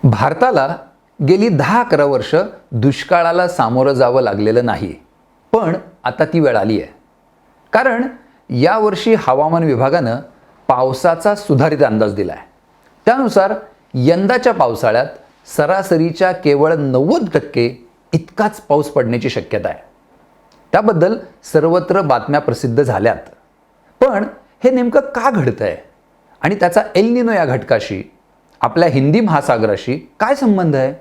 भारताला गेली 10-11 वर्ष दुष्काळाला सामोरं जावं लागलेलं नाही, पण आता ती वेळ आली आहे. कारण यावर्षी हवामान विभागानं पावसाचा सुधारित अंदाज दिला आहे. त्यानुसार यंदाच्या पावसाळ्यात सरासरीच्या केवळ 90% इतकाच पाऊस पडण्याची शक्यता आहे. त्याबद्दल सर्वत्र बातम्या प्रसिद्ध झाल्यात. पण हे नेमकं का घडतंय आणि त्याचा एल निनो या घटकाशी, आपल्या हिंदी महासागराशी काय संबंध आहे?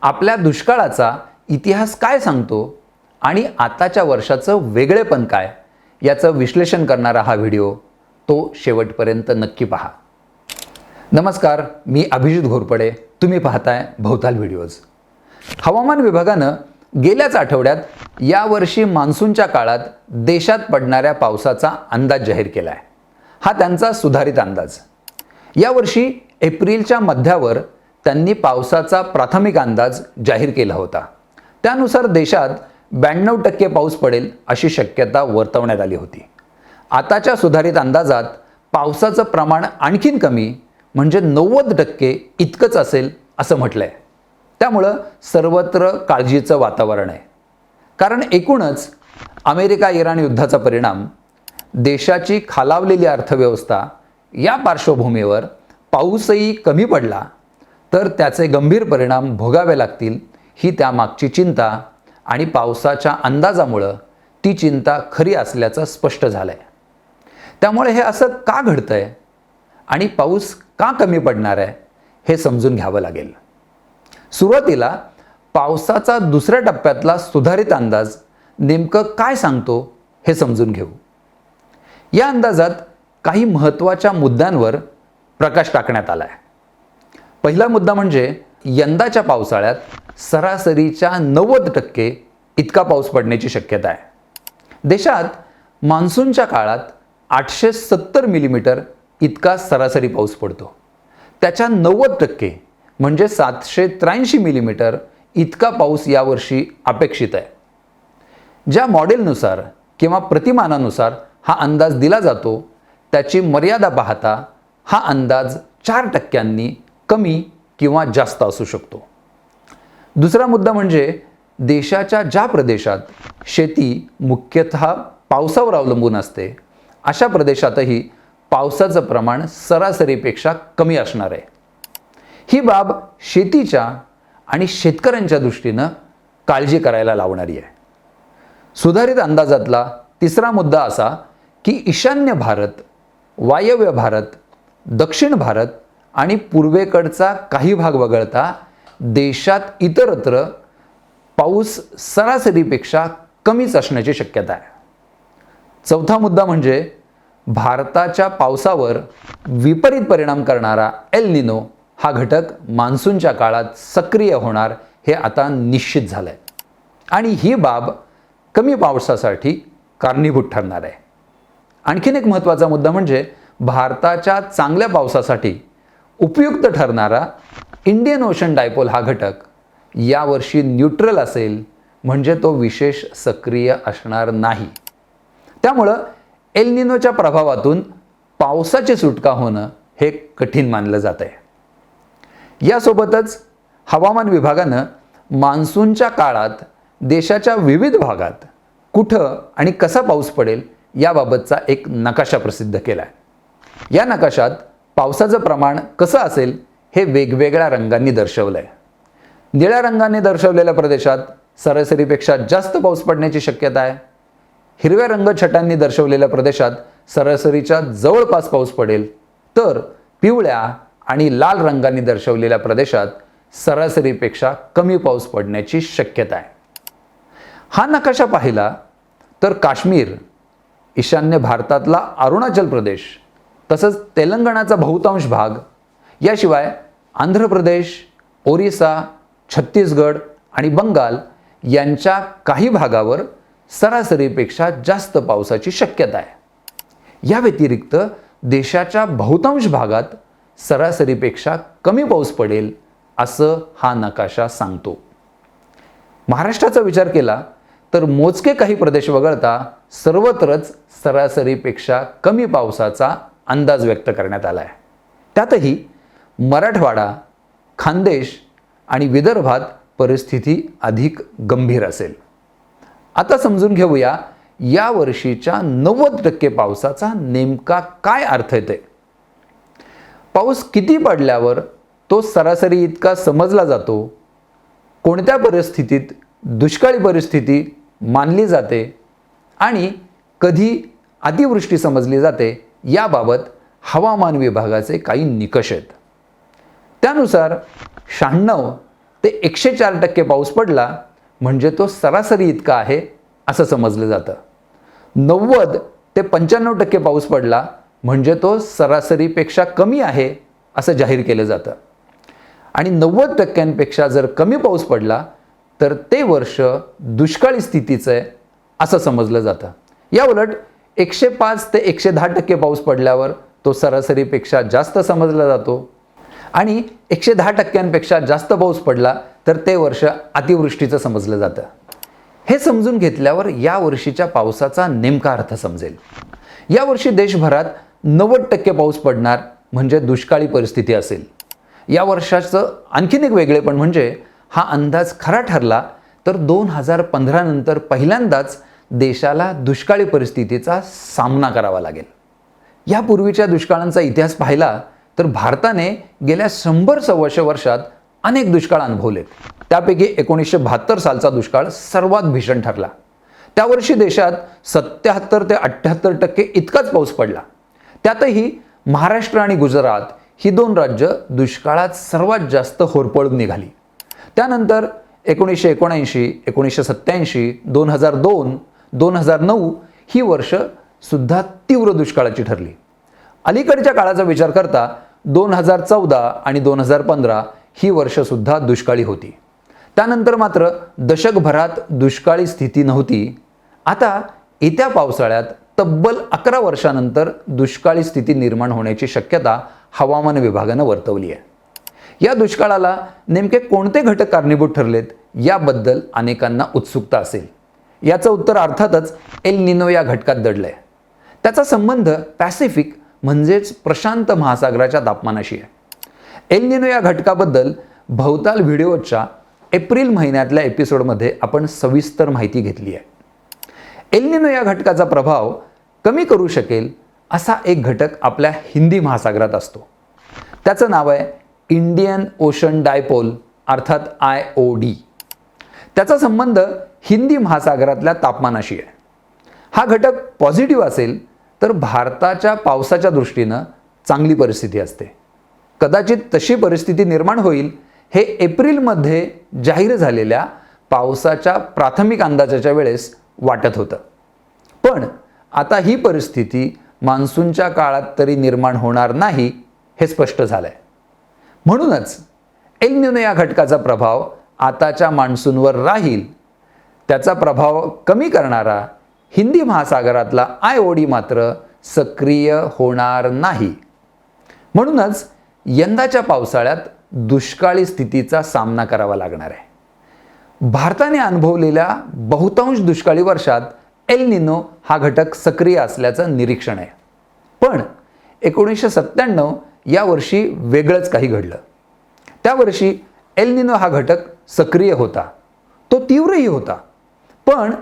आपल्या दुष्काळाचा इतिहास काय सांगतो आणि आताच्या वर्षाचं वेगळेपण काय, याचं विश्लेषण करणारा हा व्हिडिओ तो शेवटपर्यंत नक्की पहा. नमस्कार, मी अभिजित घोरपडे. तुम्ही पाहताय भवताल व्हिडिओज. हवामान विभागानं गेल्याच आठवड्यात यावर्षी मान्सूनच्या काळात देशात पडणाऱ्या पावसाचा अंदाज जाहीर केला आहे. हा त्यांचा सुधारित अंदाज. यावर्षी एप्रिलच्या मध्यावर त्यांनी पावसाचा प्राथमिक अंदाज जाहीर केला होता. त्यानुसार देशात 92% पाऊस पडेल अशी शक्यता वर्तवण्यात आली होती. आताच्या सुधारित अंदाजात पावसाचं प्रमाण आणखीन कमी, म्हणजे 90% इतकंच असेल असं म्हटलंय. त्यामुळं सर्वत्र काळजीचं वातावरण आहे. कारण एकूणच अमेरिका-इराण युद्धाचा परिणाम, देशाची खालावलेली अर्थव्यवस्था या पार्श्वभूमीवर पाऊसही कमी पडला तर त्याचे गंभीर परिणाम भोगावे लागतील, ही त्यामागची चिंता आणि पावसाच्या अंदाजामुळं ती चिंता खरी असल्याचं स्पष्ट झालंय. त्यामुळे हे असं का घडतंय आणि पाऊस का कमी पडणार आहे हे समजून घ्यावं लागेल. सुरुवातीला पावसाचा दुसऱ्या टप्प्यातला सुधारित अंदाज नेमकं काय सांगतो हे समजून घेऊ. या अंदाजात काही महत्त्वाच्या मुद्द्यांवर प्रकाश टाकण्यात आला आहे. पहिला मुद्दा म्हणजे यंदाच्या पावसाळ्यात सरासरीच्या 90% इतका पाऊस पडण्याची शक्यता आहे. देशात मान्सूनच्या काळात 870 मिलीमीटर इतका सरासरी पाऊस पडतो. त्याच्या 90% म्हणजे 783 मिलीमीटर इतका पाऊस यावर्षी अपेक्षित आहे. ज्या मॉडेलनुसार किंवा प्रतिमानानुसार हा अंदाज दिला जातो त्याची मर्यादा पाहता हा अंदाज 4% कमी किंवा जास्त असू शकतो. दुसरा मुद्दा म्हणजे देशाच्या ज्या प्रदेशात शेती मुख्यतः पावसावर अवलंबून असते, अशा प्रदेशातही पावसाचं प्रमाण सरासरीपेक्षा कमी असणार आहे. ही बाब शेतीच्या आणि शेतकऱ्यांच्या दृष्टीनं काळजी करायला लावणारी आहे. सुधारित अंदाजातला तिसरा मुद्दा असा की ईशान्य भारत, वायव्य भारत, दक्षिण भारत आणि पूर्वेकडचा काही भाग वगळता देशात इतरत्र पाऊस सरासरीपेक्षा कमीच असण्याची शक्यता आहे. चौथा मुद्दा म्हणजे भारताच्या पावसावर विपरीत परिणाम करणारा एल निनो हा घटक मान्सूनच्या काळात सक्रिय होणार हे आता निश्चित झालंय आणि ही बाब कमी पावसासाठी कारणीभूत ठरणार आहे. आणखीन एक महत्त्वाचा मुद्दा म्हणजे भारताच्या चांगल्या पावसासाठी उपयुक्त ठरणारा इंडियन ओशन डायपोल हा घटक यावर्षी न्यूट्रल असेल, म्हणजे तो विशेष सक्रिय असणार नाही. त्यामुळं एल निनोच्या प्रभावातून पावसाची सुटका होणं हे कठीण मानलं जात आहे. यासोबतच हवामान विभागानं मान्सूनच्या काळात देशाच्या विविध भागात कुठं आणि कसा पाऊस पडेल याबाबतचा एक नकाशा प्रसिद्ध केला आहे. या नकाशात पावसाचं प्रमाण कसं असेल हे वेगवेगळ्या रंगांनी दर्शवलं आहे. निळ्या रंगाने दर्शवलेल्या प्रदेशात सरासरीपेक्षा जास्त पाऊस पडण्याची शक्यता आहे. हिरव्या रंगछटांनी दर्शवलेल्या प्रदेशात सरासरीच्या जवळपास पाऊस पडेल, तर पिवळ्या आणि लाल रंगांनी दर्शवलेल्या प्रदेशात सरासरीपेक्षा कमी पाऊस पडण्याची शक्यता आहे. हा नकाशा पाहिला तर काश्मीर, ईशान्य भारतातला अरुणाचल प्रदेश, तसंच तेलंगणाचा बहुतांश भाग, याशिवाय आंध्र प्रदेश, ओरिसा, छत्तीसगड आणि बंगाल यांच्या काही भागावर सरासरीपेक्षा जास्त पावसाची शक्यता आहे. या व्यतिरिक्त देशाच्या बहुतांश भागात सरासरीपेक्षा कमी पाऊस पडेल असं हा नकाशा सांगतो. महाराष्ट्राचा विचार केला तर मोजके काही प्रदेश वगळता सर्वत्रच सरासरीपेक्षा कमी पावसाचा अंदाज व्यक्त करण्यात आला आहे. त्यातही मराठवाडा, खानदेश आणि विदर्भात परिस्थिती अधिक गंभीर असेल. आता समजून घेऊया या वर्षीच्या 90% पावसाचा नेमका काय अर्थ येते. पाऊस किती पडल्यावर तो सरासरी इतका समजला जातो, कोणत्या परिस्थितीत दुष्काळी परिस्थिती मानली जाते आणि कधी अतिवृष्टी समजली जाते, याबाबत हवामान विभागाचे काही निकष आहेत. त्यानुसार 96 ते 104% पाऊस पडला म्हणजे तो सरासरी इतका आहे असं समजलं जातं. 90 ते 95% पाऊस पडला म्हणजे तो सरासरीपेक्षा कमी आहे असं जाहीर केलं जातं. आणि 90% जर कमी पाऊस पडला तर ते वर्ष दुष्काळी स्थितीचं आहे असं समजलं जातं. याउलट 105 ते 110% पाऊस पडल्यावर तो सरासरीपेक्षा जास्त समजला जातो आणि 110%पेक्षा जास्त पाऊस पडला तर ते वर्ष अतिवृष्टीचं समजलं जातं. हे समजून घेतल्यावर या वर्षीच्या पावसाचा नेमका अर्थ समजेल. यावर्षी देशभरात 90% पाऊस पडणार म्हणजे दुष्काळी परिस्थिती असेल. या वर्षाचं आणखीन एक वेगळेपण म्हणजे हा अंदाज खरा ठरला तर 2015 नंतर पहिल्यांदाच देशाला दुष्काळी परिस्थितीचा सामना करावा लागेल. यापूर्वीच्या दुष्काळांचा इतिहास पाहिला तर भारताने गेल्या 100-125 वर्षात अनेक दुष्काळ अनुभवलेत. त्यापैकी 1972 सालचा दुष्काळ सर्वात भीषण ठरला. त्यावर्षी देशात 77 ते 78% इतकाच पाऊस पडला. त्यातही महाराष्ट्र आणि गुजरात ही दोन राज्य दुष्काळात सर्वात जास्त होरपळून निघाली. त्यानंतर 1979, 1987, 2002, 2009 ही वर्ष सुद्धा तीव्र दुष्काळाची ठरली. अलीकडच्या काळाचा विचार करता 2014 आणि 2015 ही वर्ष सुद्धा दुष्काळी होती. त्यानंतर मात्र दशकभरात दुष्काळी स्थिती नव्हती. आता येत्या पावसाळ्यात तब्बल 11 वर्षानंतर दुष्काळी स्थिती निर्माण होण्याची शक्यता हवामान विभागानं वर्तवली आहे. या दुष्काळाला नेमके कोणते घटक कारणीभूत ठरलेत याबद्दल अनेकांना उत्सुकता असेल. याचं उत्तर अर्थातच एल निनो या घटकात दडलंय. त्याचा संबंध पॅसिफिक म्हणजेच प्रशांत महासागराच्या तापमानाशी आहे. एल निनो या घटकाबद्दल भवताल व्हिडिओच्या एप्रिल महिन्यातल्या एपिसोडमध्ये आपण सविस्तर माहिती घेतली आहे. एल निनो या घटकाचा प्रभाव कमी करू शकेल असा एक घटक आपल्या हिंदी महासागरात असतो. त्याचं नाव आहे इंडियन ओशन डायपोल अर्थात IOD. त्याचा संबंध हिंदी महासागरातल्या तापमानाशी आहे. हा घटक पॉझिटिव्ह असेल तर भारताच्या पावसाच्या दृष्टीनं चांगली परिस्थिती असते. कदाचित तशी परिस्थिती निर्माण होईल हे एप्रिलमध्ये जाहीर झालेल्या पावसाच्या प्राथमिक अंदाजाच्या वेळेस वाटत होतं. पण आता ही परिस्थिती मान्सूनच्या काळात तरी निर्माण होणार नाही हे स्पष्ट झालंय. म्हणूनच एल निनो या घटकाचा प्रभाव आताच्या मान्सूनवर राहील. त्याचा प्रभाव कमी करणारा हिंदी महासागरातला IOD मात्र सक्रिय होणार नाही. म्हणूनच यंदाच्या पावसाळ्यात दुष्काळी स्थितीचा सामना करावा लागणार आहे. भारताने अनुभवलेल्या बहुतांश दुष्काळी वर्षात एल निनो हा घटक सक्रिय असल्याचं निरीक्षण आहे. पण 1997 या वर्षी वेगळंच काही घडलं. त्यावर्षी एल निनो हा घटक सक्रिय होता, तो तीव्रही होता. पण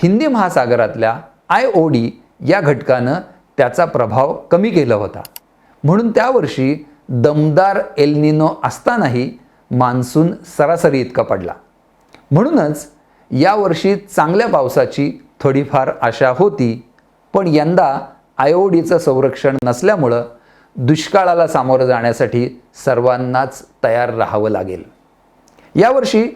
हिंदी महासागरातल्या IOD या घटकानं त्याचा प्रभाव कमी केला होता. म्हणून त्यावर्षी दमदार एल निनो असतानाही मान्सून सरासरी इतका पडला. म्हणूनच यावर्षी चांगल्या पावसाची थोडीफार आशा होती. पण यंदा IODचं संरक्षण नसल्यामुळं दुष्काळाला सामोरं जाण्यासाठी सर्वांनाच तयार राहावं लागेल. यावर्षी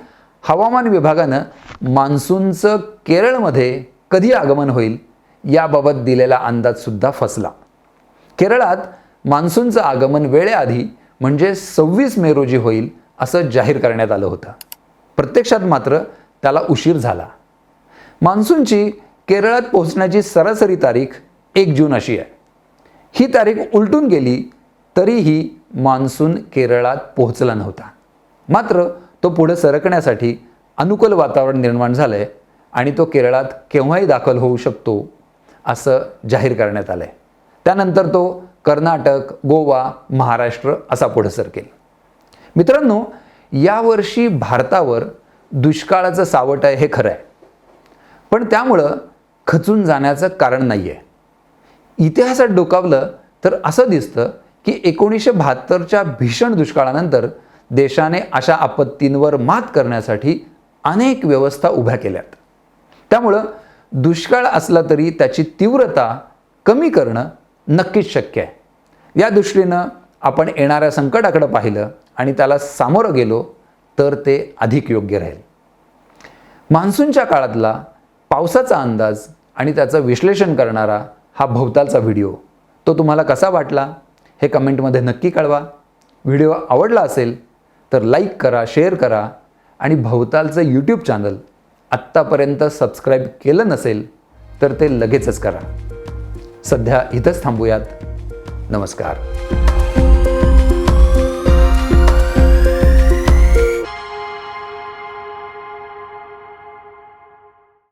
हवामान विभागानं मान्सूनचं केरळमध्ये कधी आगमन होईल याबाबत दिलेला अंदाजसुद्धा फसला. केरळात मान्सूनचं आगमन वेळेआधी म्हणजे 26 मे रोजी होईल असं जाहीर करण्यात आलं होतं. प्रत्यक्षात मात्र त्याला उशीर झाला. मान्सूनची केरळात पोहोचण्याची सरासरी तारीख 1 जून अशी आहे. ही तारीख उलटून गेली तरीही मान्सून केरळात पोहोचला नव्हता. मात्र तो पुढे सरकण्यासाठी अनुकूल वातावरण निर्माण झालंय आणि तो केरळात केव्हाही दाखल होऊ शकतो असं जाहीर करण्यात आलंय. त्यानंतर तो कर्नाटक, गोवा, महाराष्ट्र असा पुढे सरकेल. मित्रांनो, यावर्षी भारतावर दुष्काळाचं सावट आहे हे खरं आहे, पण त्यामुळं खचून जाण्याचं कारण नाही आहे. इतिहासात डोकावलं तर असं दिसतं की 1972च्या भीषण दुष्काळानंतर देशाने अशा आपत्तींवर मात करण्यासाठी अनेक व्यवस्था उभ्या केल्यात. त्यामुळं दुष्काळ असला तरी त्याची तीव्रता कमी करणं नक्कीच शक्य आहे. या दृष्टीनं आपण येणाऱ्या संकटाकडे पाहिलं आणि त्याला सामोरं गेलो तर ते अधिक योग्य राहील. मान्सूनच्या काळातला पावसाचा अंदाज आणि त्याचं विश्लेषण करणारा हा भवतालचा व्हिडिओ तो तुम्हाला कसा वाटला हे कमेंटमध्ये नक्की कळवा. व्हिडिओ आवडला असेल तर लाईक करा, शेअर करा आणि भवतालचं यूट्यूब चॅनल आत्तापर्यंत सबस्क्राईब केलं नसेल तर ते लगेचच करा. सध्या इथंच थांबूयात. नमस्कार.